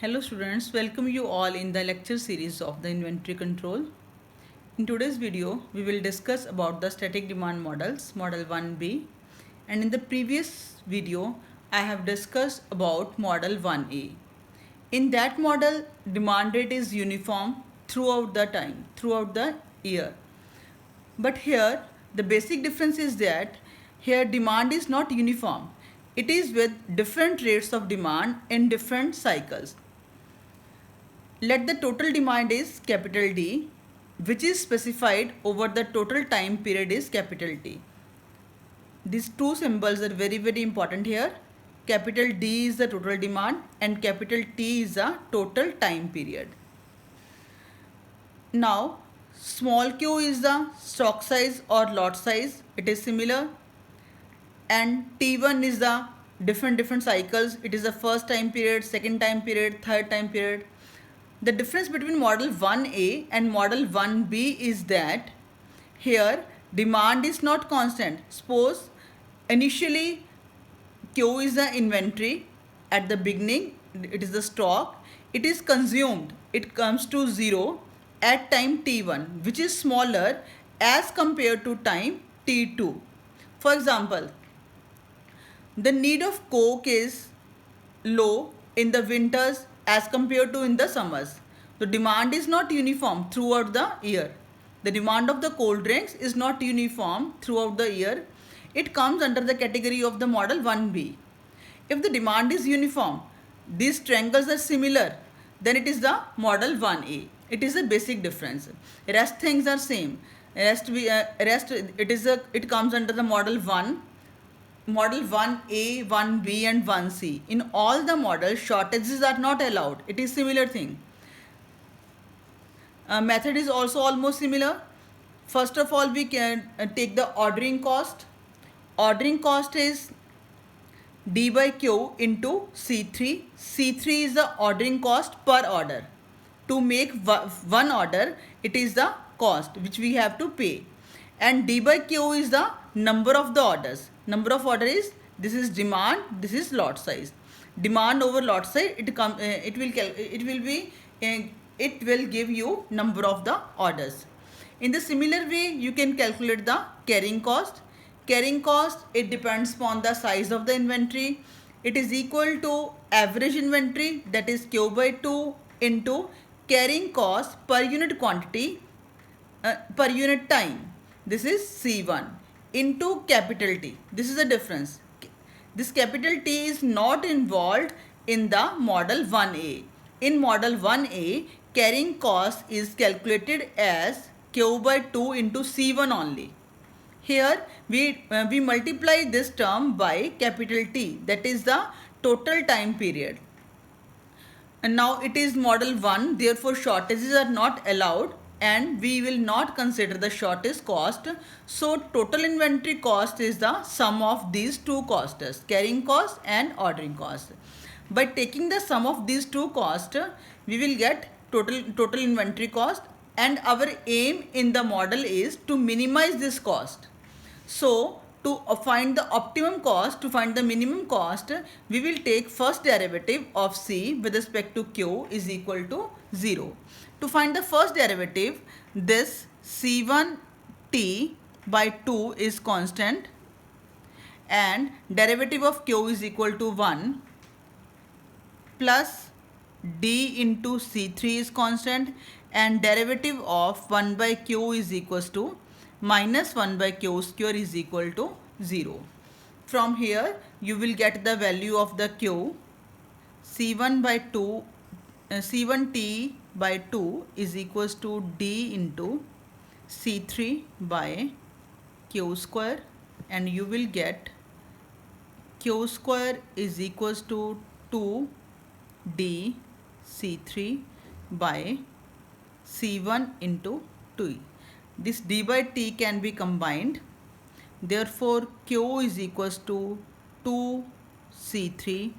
Hello students, welcome you all in the lecture series of the inventory control. In today's video, we will discuss about the static demand models, model 1B, and in the previous video, I have discussed about model 1A. In that model, demand rate is uniform throughout the time, throughout the year. But here, the basic difference is that here demand is not uniform. It is with different rates of demand in different cycles. Let the total demand is capital D, which is specified over the total time period is capital T. These two symbols are very important here. Capital D is the total demand and capital T is the total time period. Now, small q is the stock size or lot size. It is similar. And T1 is the different cycles. It is the first time period, second time period, third time period. The difference between model 1A and model 1B is that here demand is not constant. Suppose initially Q is the inventory at the beginning, it is the stock, it is consumed, it comes to 0 at time T1, which is smaller as compared to time T2. For example, the need of Coke is low in the winters as compared to in the summers. The demand is not uniform throughout the year. The demand of the cold drinks is not uniform throughout the year. It comes under the category of the model 1B. If the demand is uniform, these triangles are similar, then it is the model 1A. It is a basic difference. Rest things are same. It comes under the model 1. Model 1A, 1B and 1C. In all the models, shortages are not allowed. It is similar thing. Method is also almost similar. First of all, we can take the ordering cost. Ordering cost is D by Q into C3. C3 is the ordering cost per order. To make one order, it is the cost which we have to pay. And D by Q is the number of the orders. Number of order is, this is demand, this is lot size. Demand over lot size, it will give you number of the orders. In the similar way, you can calculate the carrying cost. Carrying cost, it depends upon the size of the inventory. It is equal to average inventory, that is Q by 2 into carrying cost per unit quantity per unit time. This is C1 into capital T. This is the difference. This capital T is not involved in the model 1A. In model 1A, carrying cost is calculated as Q by 2 into C1 only. Here we multiply this term by capital T, that is the total time period. And now it is model 1, therefore shortages are not allowed and we will not consider the shortage cost. So total inventory cost is the sum of these two costs, carrying cost and ordering cost. By taking the sum of these two costs, we will get total inventory cost, and our aim in the model is to minimize this cost. So to find the optimum cost, to find the minimum cost, we will take first derivative of C with respect to Q is equal to 0. To find the first derivative, this C1T by 2 is constant and derivative of Q is equal to 1 plus D into C3 is constant and derivative of 1 by Q is equals to minus 1 by Q square is equal to 0. From here you will get the value of the Q. C1 by 2, C1T by 2 is equals to D into C3 by Q square, and you will get Q square is equals to 2D C3 by C1 into T. This D by T can be combined. Therefore, Q is equals to 2C3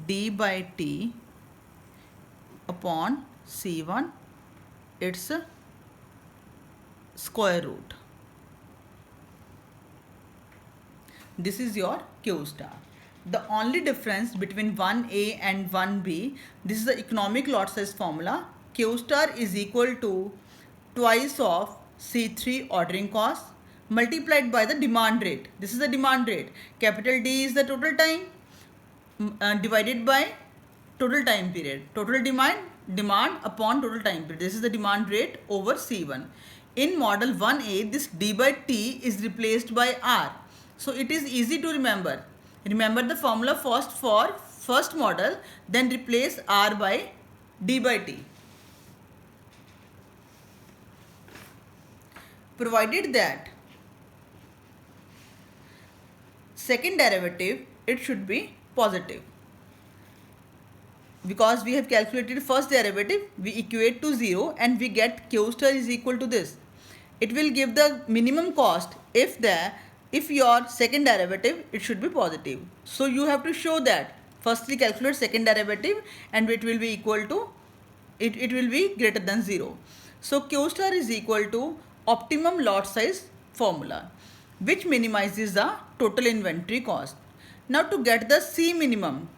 D by T upon C1, its square root. This is your Q star. The only difference between 1A and 1B, this is the economic lot size formula. Q star is equal to twice of C3 ordering cost multiplied by the demand rate. This is the demand rate. Capital D is the total time divided by total time period. Total demand upon total time period. This is the demand rate over C1. In model 1A, this D by T is replaced by R. So it is easy to remember. Remember the formula first for first model, then replace R by D by T. Provided that second derivative, it should be positive. Because we have calculated first derivative, we equate to 0 and we get Q star is equal to this. It will give the minimum cost if your second derivative, it should be positive. So you have to show that firstly calculate second derivative and it will be equal to, it will be greater than 0. So Q star is equal to optimum lot size formula, which minimizes the total inventory cost. Now to get the C minimum,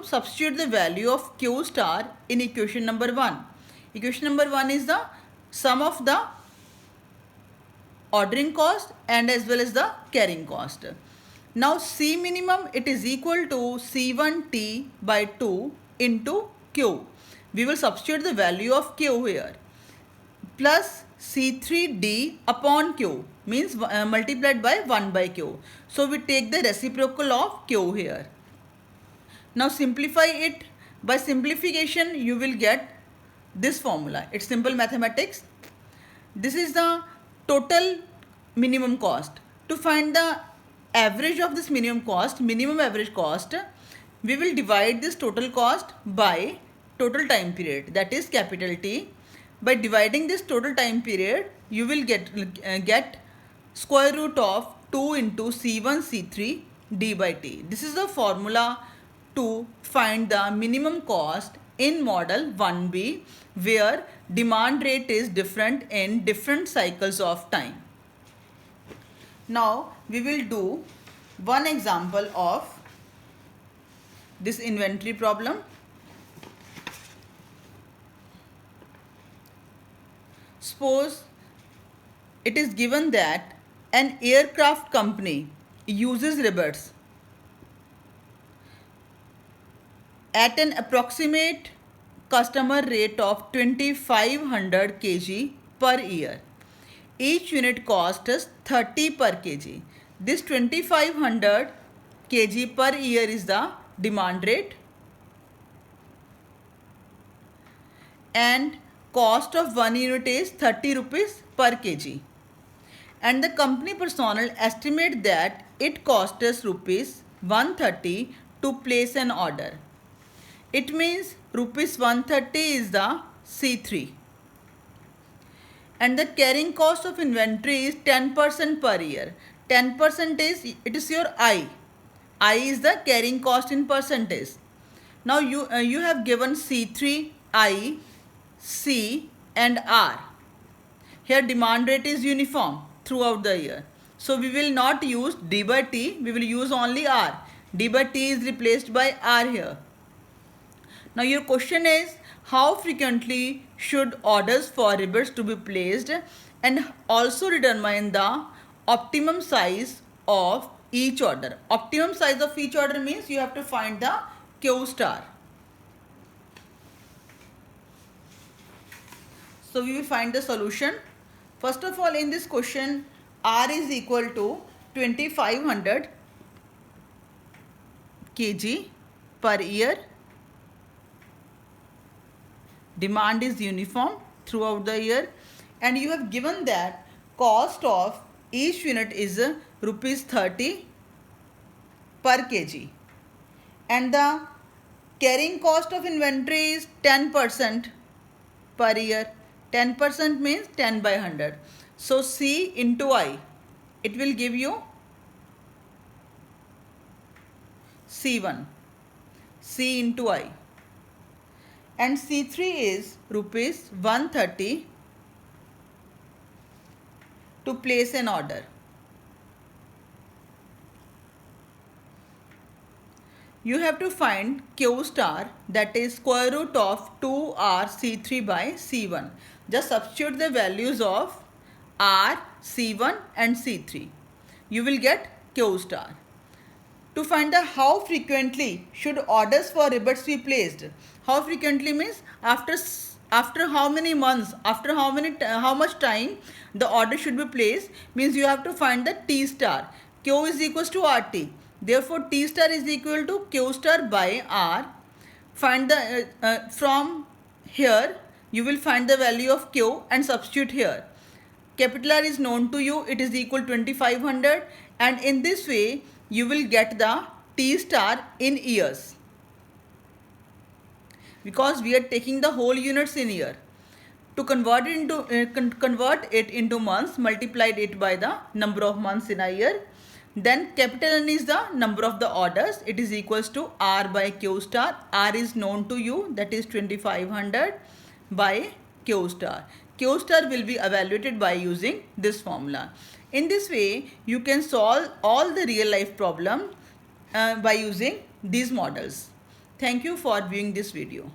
substitute the value of Q star in equation number 1. Equation number 1 is the sum of the ordering cost and as well as the carrying cost. Now C minimum, it is equal to C1T by 2 into Q. We will substitute the value of Q here, plus C3D upon Q, means multiplied by 1 by Q. So we take the reciprocal of Q here. Now simplify it. By simplification, you will get this formula. It's simple mathematics. This is the total minimum cost. To find the average of this minimum average cost, we will divide this total cost by total time period, that is capital T. By dividing this total time period, you will get square root of 2 into C1 C3 D by T. This is the formula to find the minimum cost in model 1B, where demand rate is different in different cycles of time. Now we will do one example of this inventory problem. Suppose it is given that an aircraft company uses rivets at an approximate customer rate of 2500 kg per year. Each unit cost is 30 per kg. This 2500 kg per year is the demand rate, and cost of 1 unit is 30 rupees per kg. And the company personnel estimate that it costs us rupees 130 to place an order. It means rupees 130 is the C3. And the carrying cost of inventory is 10% per year. 10% is your I. I is the carrying cost in percentage. Now you have given C3, I, C and R. Here demand rate is uniform throughout the year. So we will not use D by T, we will use only R. D by T is replaced by R here. Now your question is, how frequently should orders for rivets to be placed, and also determine the optimum size of each order. Optimum size of each order means you have to find the Q star. So we will find the solution. First of all, in this question, R is equal to 2500 kg per year. Demand is uniform throughout the year, and you have given that cost of each unit is rupees 30 per kg, and the carrying cost of inventory is 10% per year. 10% means 10 by 100. So C into I, it will give you C1, C into I. And C3 is rupees 130 to place an order. you have to find Q star, that is square root of 2R C3 by C1. Just substitute the values of R, C1 and C3. You will get Q star. To find the how frequently should orders for rebates be placed. How frequently means after how many months, after how much time the order should be placed, means you have to find the T star. Q is equals to RT. Therefore, T star is equal to Q star by R. Find the from here you will find the value of Q and substitute here. Capital R is known to you, it is equal to 2500, and in this way you will get the T star in years, because we are taking the whole units in year. To convert it into months, multiplied it by the number of months in a year. Then capital N is the number of the orders, it is equals to R by Q star. R is known to you, that is 2500 by Q star. Q star will be evaluated by using this formula. In this way, you can solve all the real life problems by using these models. Thank you for viewing this video.